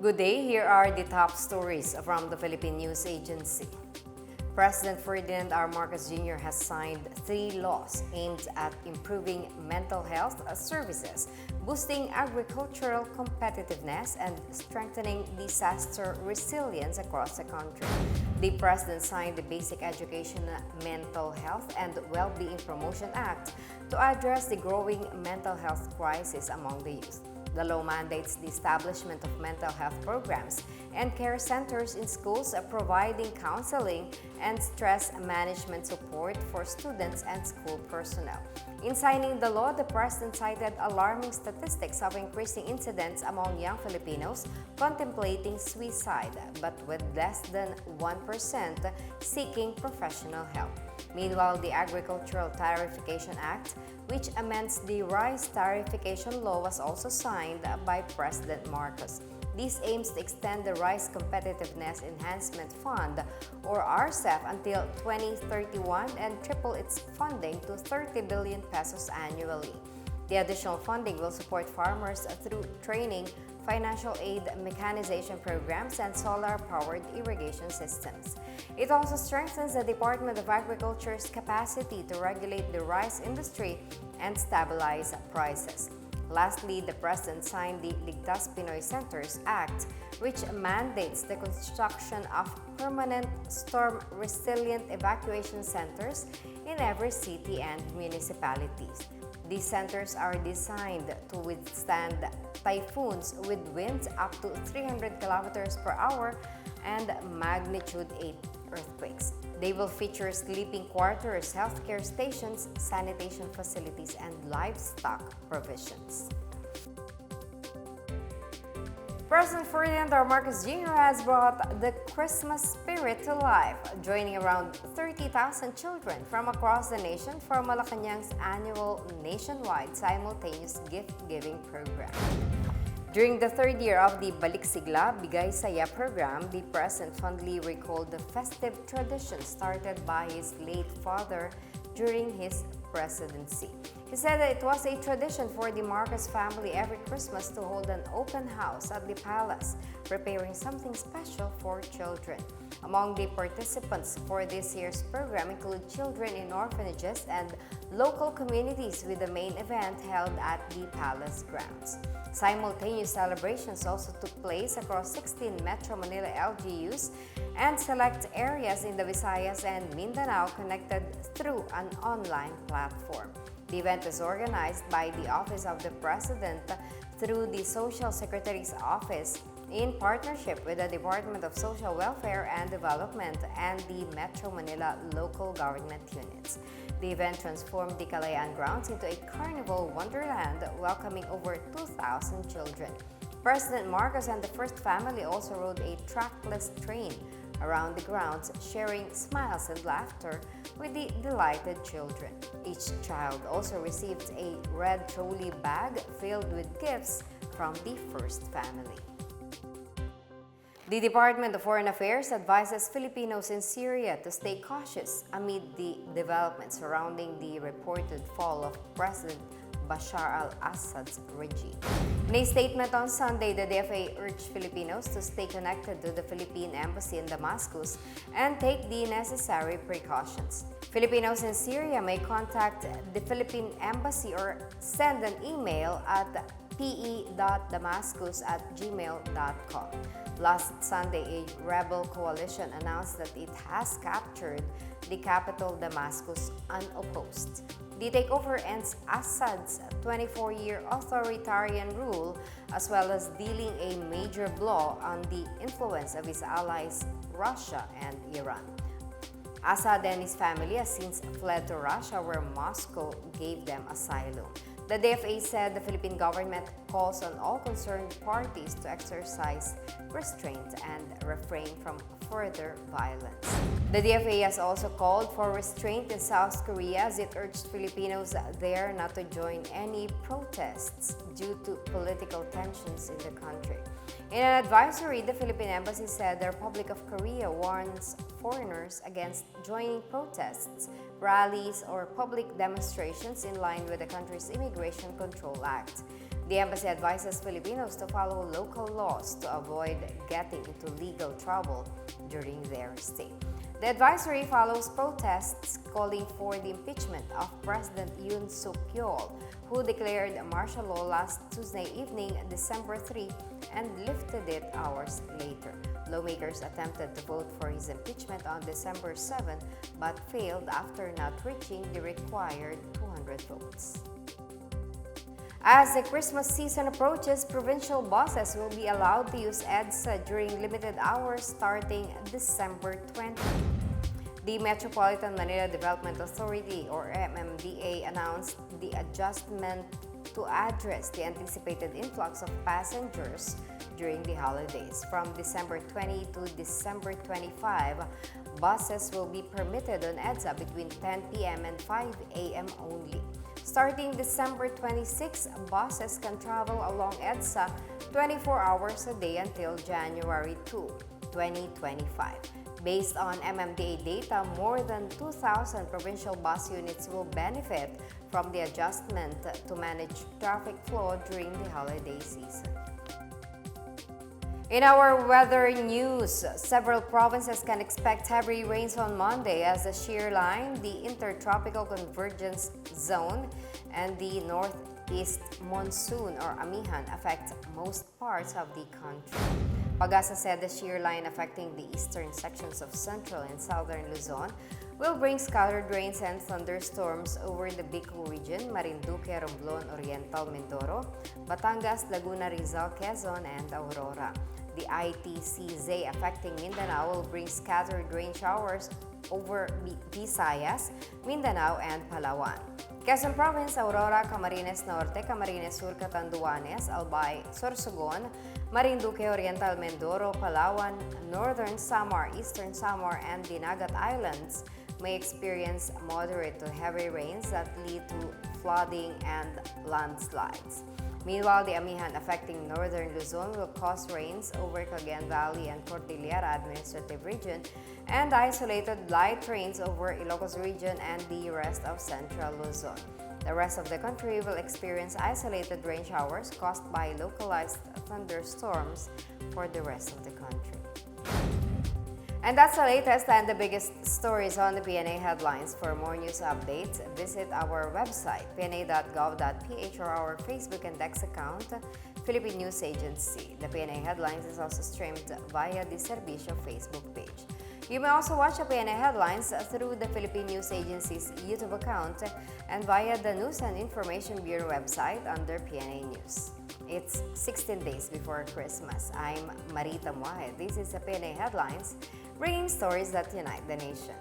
Good day, here are the top stories from the Philippine News Agency. President Ferdinand R. Marcos Jr. has signed 3 laws aimed at improving mental health services, boosting agricultural competitiveness, and strengthening disaster resilience across the country. The President signed the Basic Education, Mental Health, and Well-being Promotion Act to address the growing mental health crisis among the youth. The law mandates the establishment of mental health programs and care centers in schools, providing counseling and stress management support for students and school personnel. In signing the law, the President cited alarming statistics of increasing incidents among young Filipinos contemplating suicide, but with less than 1% seeking professional help. Meanwhile, the Agricultural Tariffication Act, which amends the rice tariffication law, was also signed by President Marcos. This aims to extend the Rice Competitiveness Enhancement Fund, or RCEF, until 2031 and triple its funding to 30 billion pesos annually. The additional funding will support farmers through training, financial aid, mechanization programs, and solar-powered irrigation systems. It also strengthens the Department of Agriculture's capacity to regulate the rice industry and stabilize prices. Lastly, the President signed the Ligtas Pinoy Centers Act, which mandates the construction of permanent storm-resilient evacuation centers in every city and municipalities. These centers are designed to withstand typhoons with winds up to 300 kilometers per hour and magnitude 8 earthquakes. They will feature sleeping quarters, healthcare stations, sanitation facilities, and livestock provisions. President Ferdinand R. Marcos Jr. has brought the Christmas spirit to life, joining around 30,000 children from across the nation for Malacanang's annual nationwide simultaneous gift-giving program. During the 3rd year of the Balik Sigla, Bigay Saya program, the President fondly recalled the festive tradition started by his late father during his presidency. He said that it was a tradition for the Marcos family every Christmas to hold an open house at the palace, preparing something special for children. Among the participants for this year's program include children in orphanages and local communities, with the main event held at the palace grounds. Simultaneous celebrations also took place across 16 Metro Manila LGUs and select areas in the Visayas and Mindanao, connected through an online platform. The event is organized by the Office of the President through the Social Secretary's Office in partnership with the Department of Social Welfare and Development and the Metro Manila local government units. The event transformed the Kalayaan grounds into a carnival wonderland, welcoming over 2,000 children. President Marcos and the First Family also rode a trackless train around the grounds, sharing smiles and laughter with the delighted children. Each child also received a red trolley bag filled with gifts from the First Family. The Department of Foreign Affairs advises Filipinos in Syria to stay cautious amid the developments surrounding the reported fall of President Bashar al-Assad's regime. In a statement on Sunday, the DFA urged Filipinos to stay connected to the Philippine Embassy in Damascus and take the necessary precautions. Filipinos in Syria may contact the Philippine Embassy or send an email at pe.damascus@gmail.com. Last Sunday, a rebel coalition announced that it has captured the capital Damascus unopposed. The takeover ends Assad's 24-year authoritarian rule, as well as dealing a major blow on the influence of his allies Russia and Iran. Assad and his family has since fled to Russia, where Moscow gave them asylum. The DFA said the Philippine government calls on all concerned parties to exercise restraint and refrain from further violence. The DFA has also called for restraint in South Korea, as it urged Filipinos there not to join any protests due to political tensions in the country. In an advisory, the Philippine Embassy said the Republic of Korea warns foreigners against joining protests, rallies, or public demonstrations in line with the country's Immigration Control Act. The embassy advises Filipinos to follow local laws to avoid getting into legal trouble during their stay. The advisory follows protests calling for the impeachment of President Yoon Suk Yeol, who declared martial law last Tuesday evening, December 3, and lifted it hours later. Lawmakers attempted to vote for his impeachment on December 7 but failed after not reaching the required 200 votes. As the Christmas season approaches, provincial buses will be allowed to use EDSA during limited hours starting December 20. The Metropolitan Manila Development Authority, or MMDA, announced the adjustment to address the anticipated influx of passengers during the holidays. From December 20 to December 25, buses will be permitted on EDSA between 10 p.m. and 5 a.m. only. Starting December 26, buses can travel along EDSA 24 hours a day until January 2, 2025. Based on MMDA data, more than 2,000 provincial bus units will benefit from the adjustment to manage traffic flow during the holiday season. In our weather news, several provinces can expect heavy rains on Monday as the shear line, the intertropical convergence zone, and the northeast monsoon or amihan affect most parts of the country. Pag-asa said the shear line affecting the eastern sections of central and southern Luzon will bring scattered rains and thunderstorms over the Bicol region, Marinduque, Romblon, Oriental, Mindoro, Batangas, Laguna, Rizal, Quezon, and Aurora. The ITCZ affecting Mindanao will bring scattered rain showers over Visayas, Mindanao, and Palawan. Quezon Province, Aurora, Camarines Norte, Camarines Sur, Catanduanes, Albay, Sorsogon, Marinduque, Oriental, Mindoro, Palawan, Northern Samar, Eastern Samar, and Dinagat Islands may experience moderate to heavy rains that lead to flooding and landslides. Meanwhile, the amihan affecting northern Luzon will cause rains over Cagayan Valley and Cordillera Administrative Region and isolated light rains over Ilocos Region and the rest of central Luzon. The rest of the country will experience isolated rain showers caused by localized thunderstorms for the rest of the country. And that's the latest and the biggest stories on the Pna Headlines. For more news updates, visit our website, pna.gov.ph, or our Facebook and X account, Philippine News Agency. The Pna Headlines is also streamed via the Servicio Facebook page. You may also watch the Pna Headlines through the Philippine News Agency's YouTube account and via the News and Information Bureau website under PNA News. It's 16 days before Christmas. I'm Marita Muahe. This is the Pna Headlines, bringing stories that unite the nation.